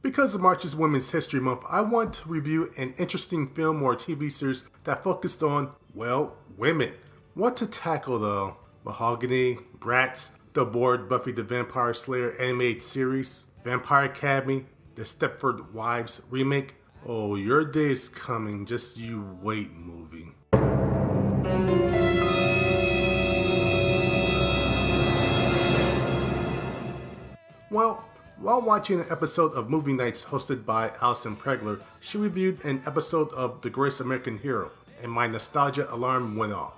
Because March is Women's History Month, I want to review an interesting film or TV series that focused on, well, women. What to tackle though? Mahogany, Bratz, the Board Buffy the Vampire Slayer animated series, Vampire Academy, the Stepford Wives remake. Oh, your day is coming, just you wait movie. Well, while watching an episode of Movie Nights hosted by Alison Pregler, she reviewed an episode of The Greatest American Hero, and my nostalgia alarm went off.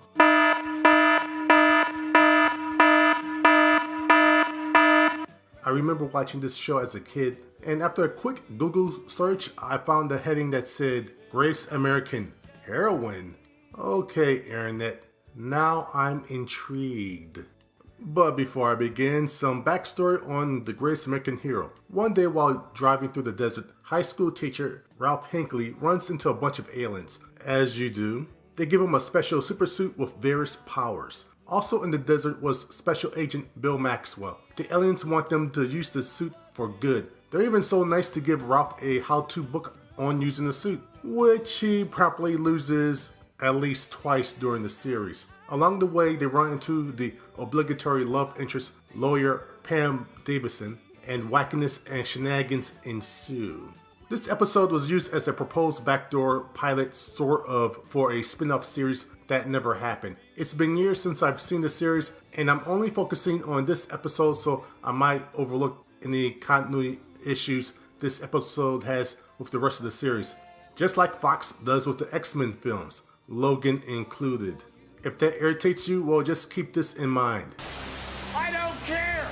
I remember watching this show as a kid, and after a quick Google search, I found a heading that said, Greatest American Heroine. Okay, Internet, now I'm intrigued. But before I begin, some backstory on The Greatest American Hero. One day while driving through the desert, high school teacher Ralph Hinckley runs into a bunch of aliens. As you do, they give him a special super suit with various powers. Also in the desert was Special Agent Bill Maxwell. The aliens want them to use the suit for good. They're even so nice to give Ralph a how-to book on using the suit, which he promptly loses at least twice during the series. Along the way, they run into the obligatory love interest lawyer Pam Davidson, and wackiness and shenanigans ensue. This episode was used as a proposed backdoor pilot sort of for a spin-off series that never happened. It's been years since I've seen the series, and I'm only focusing on this episode, so I might overlook any continuity issues this episode has with the rest of the series. Just like Fox does with the X-Men films, Logan included. If that irritates you, well, just keep this in mind. I don't care!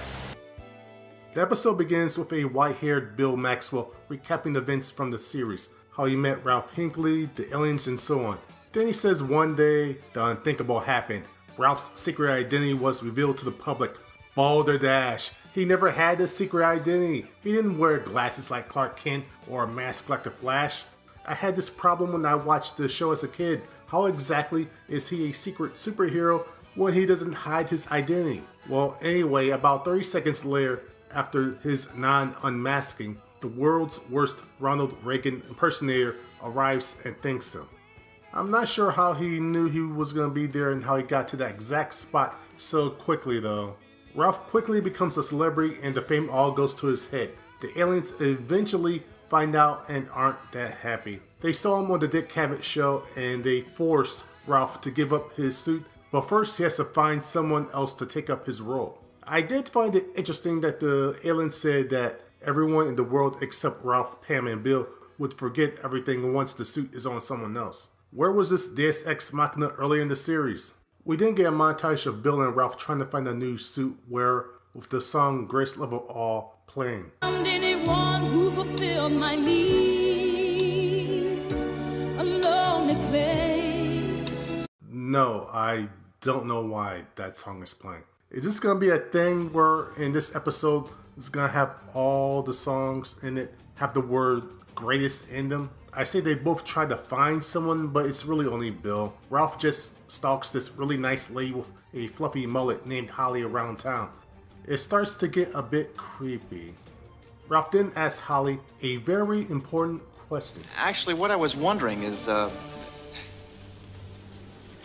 The episode begins with a white-haired Bill Maxwell recapping events from the series, how he met Ralph Hinckley, the aliens, and so on. Then he says one day, the unthinkable happened. Ralph's secret identity was revealed to the public. Balderdash. He never had a secret identity. He didn't wear glasses like Clark Kent or a mask like the Flash. I had this problem when I watched the show as a kid. How exactly is he a secret superhero when he doesn't hide his identity? Well, anyway, about 30 seconds later, after his non-unmasking, the world's worst Ronald Reagan impersonator arrives and thanks him. I'm not sure how he knew he was going to be there and how he got to that exact spot so quickly though. Ralph quickly becomes a celebrity and the fame all goes to his head. The aliens eventually find out and aren't that happy. They saw him on the Dick Cavett show and they force Ralph to give up his suit, but first he has to find someone else to take up his role. I did find it interesting that the aliens said that everyone in the world except Ralph, Pam, and Bill would forget everything once the suit is on someone else. Where was this Deus Ex Machina earlier in the series? We didn't get a montage of Bill and Ralph trying to find a new suit wear with the song Greatest Love of All playing. Found anyone who fulfilled my needs, a lonely place. No, I don't know why that song is playing. Is this going to be a thing where in this episode it's going to have all the songs in it have the word greatest in them? I say they both try to find someone, but it's really only Bill. Ralph just stalks this really nice lady with a fluffy mullet named Holly around town. It starts to get a bit creepy. Ralph then asks Holly a very important question. Actually, what I was wondering is, how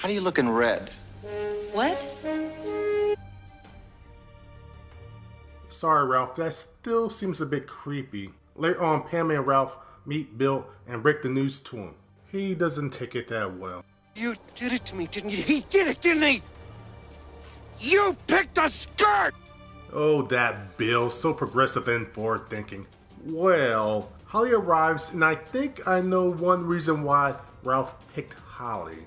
do you look in red? What? Sorry, Ralph, that still seems a bit creepy. Later on, Pam and Ralph meet Bill and break the news to him. He doesn't take it that well. You did it to me, didn't you? He did it, didn't he? You picked a skirt! Oh, that Bill, so progressive and forward-thinking. Well, Holly arrives, and I think I know one reason why Ralph picked Holly.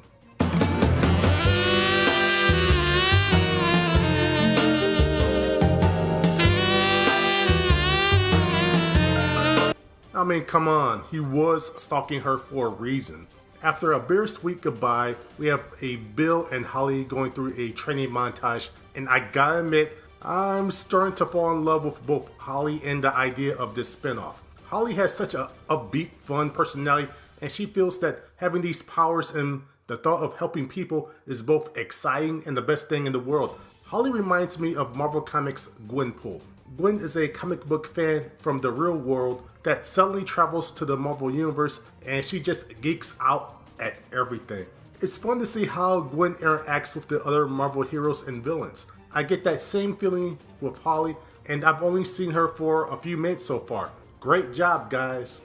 I mean, come on, he was stalking her for a reason. After a bittersweet goodbye, we have a Bill and Holly going through a training montage, and I gotta admit, I'm starting to fall in love with both Holly and the idea of this spinoff. Holly has such a upbeat, fun personality, and she feels that having these powers and the thought of helping people is both exciting and the best thing in the world. Holly reminds me of Marvel Comics' Gwenpool. Gwen is a comic book fan from the real world that suddenly travels to the Marvel Universe and she just geeks out at everything. It's fun to see how Gwen interacts with the other Marvel heroes and villains. I get that same feeling with Holly, and I've only seen her for a few minutes so far. Great job, guys.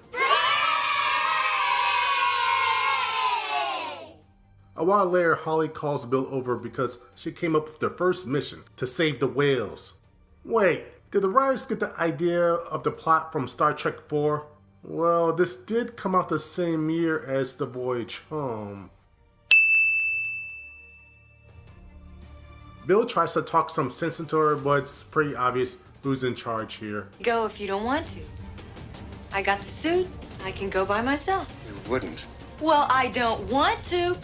A while later, Holly calls Bill over because she came up with the first mission, to save the whales. Wait, did the writers get the idea of the plot from Star Trek IV? Well, this did come out the same year as The Voyage Home. Bill tries to talk some sense into her, but it's pretty obvious who's in charge here. Go if you don't want to. I got the suit. I can go by myself. You wouldn't. Well, I don't want to.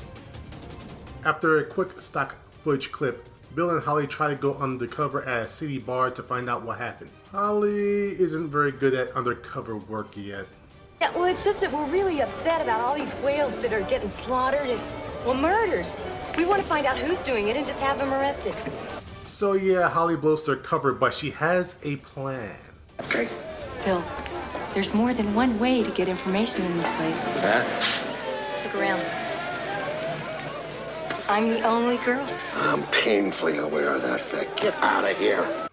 After a quick stock footage clip, Bill and Holly try to go undercover at a city bar to find out what happened. Holly isn't very good at undercover work yet. Yeah, well, it's just that we're really upset about all these whales that are getting slaughtered and, well, murdered. We want to find out who's doing it and just have them arrested. So yeah, Holly blows their cover, but she has a plan. Okay. Bill, there's more than one way to get information in this place. Look around. I'm the only girl. I'm painfully aware of that fact. Get out of here.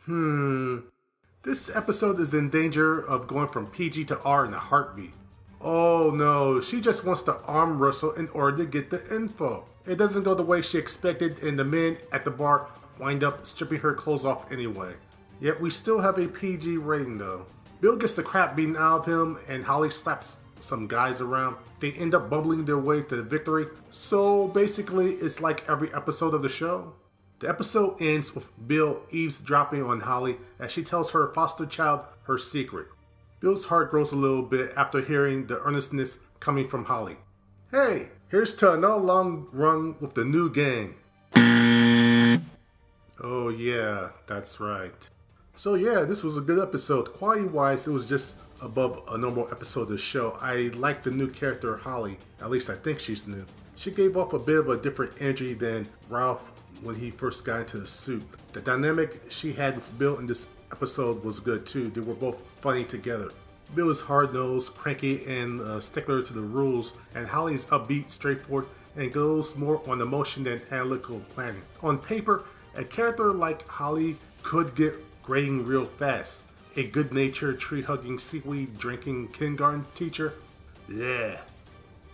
This episode is in danger of going from PG to R in a heartbeat. Oh no, she just wants to arm wrestle in order to get the info. It doesn't go the way she expected, and the men at the bar wind up stripping her clothes off anyway. Yet we still have a PG rating though. Bill gets the crap beaten out of him, and Holly slaps some guys around. They end up bumbling their way to victory. So basically, it's like every episode of the show. The episode ends with Bill eavesdropping on Holly as she tells her foster child her secret. Bill's heart grows a little bit after hearing the earnestness coming from Holly. Hey, here's to another long run with the new gang. Oh yeah, that's right. So yeah, this was a good episode. Quality-wise, it was just above a normal episode of the show. I like the new character Holly. At least I think she's new. She gave off a bit of a different energy than Ralph when he first got into the suit. The dynamic she had with Bill in this episode was good too. They were both funny together. Bill is hard-nosed, cranky, and a stickler to the rules, and Holly is upbeat, straightforward, and goes more on emotion than analytical planning. On paper, a character like Holly could get grating real fast. A good-natured, tree-hugging, seaweed-drinking kindergarten teacher? Yeah.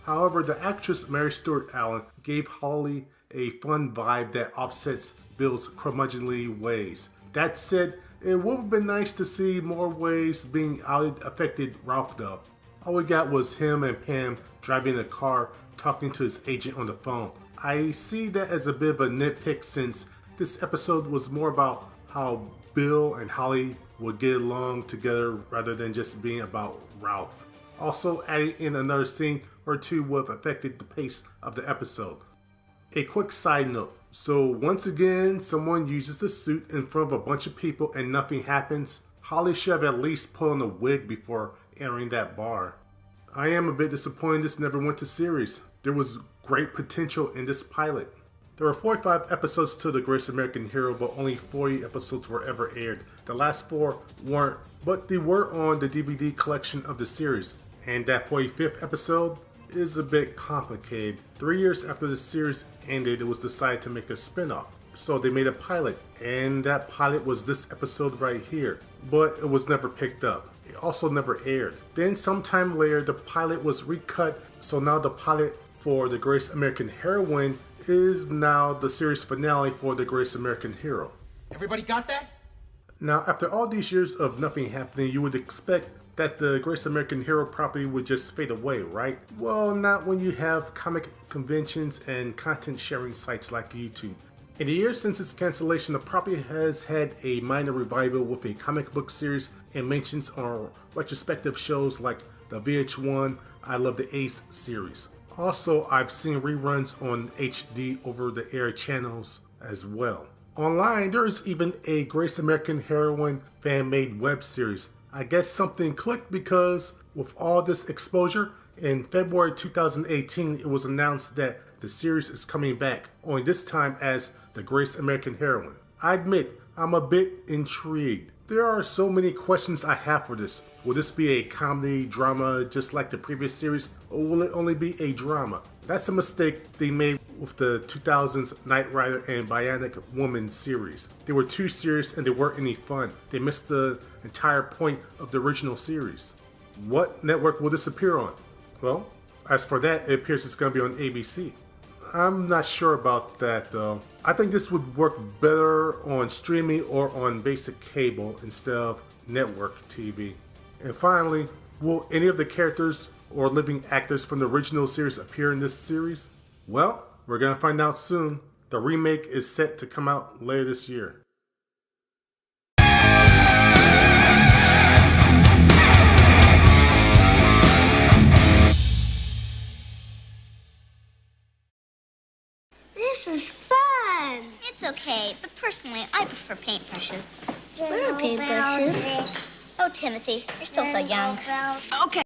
However, the actress Mary Stuart Allen gave Holly a fun vibe that offsets Bill's curmudgeonly ways. That said, it would have been nice to see more ways being outed affected Ralph though. All we got was him and Pam driving a car talking to his agent on the phone. I see that as a bit of a nitpick since this episode was more about how Bill and Holly would get along together rather than just being about Ralph. Also, adding in another scene or two would have affected the pace of the episode. A quick side note. So once again, someone uses the suit in front of a bunch of people and nothing happens. Holly should have at least put on a wig before entering that bar. I am a bit disappointed this never went to series. There was great potential in this pilot. There were 45 episodes to The Greatest American Hero, but only 40 episodes were ever aired. The last 4 weren't, but they were on the DVD collection of the series. And that 45th episode is a bit complicated. 3 years after the series ended, it was decided to make a spinoff. So they made a pilot, and that pilot was this episode right here. But it was never picked up. It also never aired. Then sometime later, the pilot was recut, so now the pilot for The Greatest American Heroine is now the series finale for The Greatest American Hero. Everybody got that? Now, after all these years of nothing happening, you would expect that the Greatest American Hero property would just fade away, right? Well, not when you have comic conventions and content sharing sites like YouTube. In the years since its cancellation, the property has had a minor revival with a comic book series and mentions on retrospective shows like the VH1 I Love the Ace series. Also, I've seen reruns on HD over-the-air channels as well. Online, there is even a Greatest American Heroine fan-made web series. I guess something clicked because with all this exposure, in February 2018, it was announced that the series is coming back, only this time as The Greatest American Heroine. I admit, I'm a bit intrigued. There are so many questions I have for this. Will this be a comedy drama just like the previous series, or will it only be a drama? That's a mistake they made with the 2000s Knight Rider and Bionic Woman series. They were too serious and they weren't any fun. They missed the entire point of the original series. What network will this appear on? Well, as for that, it appears it's going to be on ABC. I'm not sure about that though. I think this would work better on streaming or on basic cable instead of network TV. And finally, will any of the characters or living actors from the original series appear in this series? Well, we're going to find out soon. The remake is set to come out later this year. This is fun. It's okay, but personally, I prefer paintbrushes. What are paintbrushes? Oh, Timothy, you're still so young. Okay.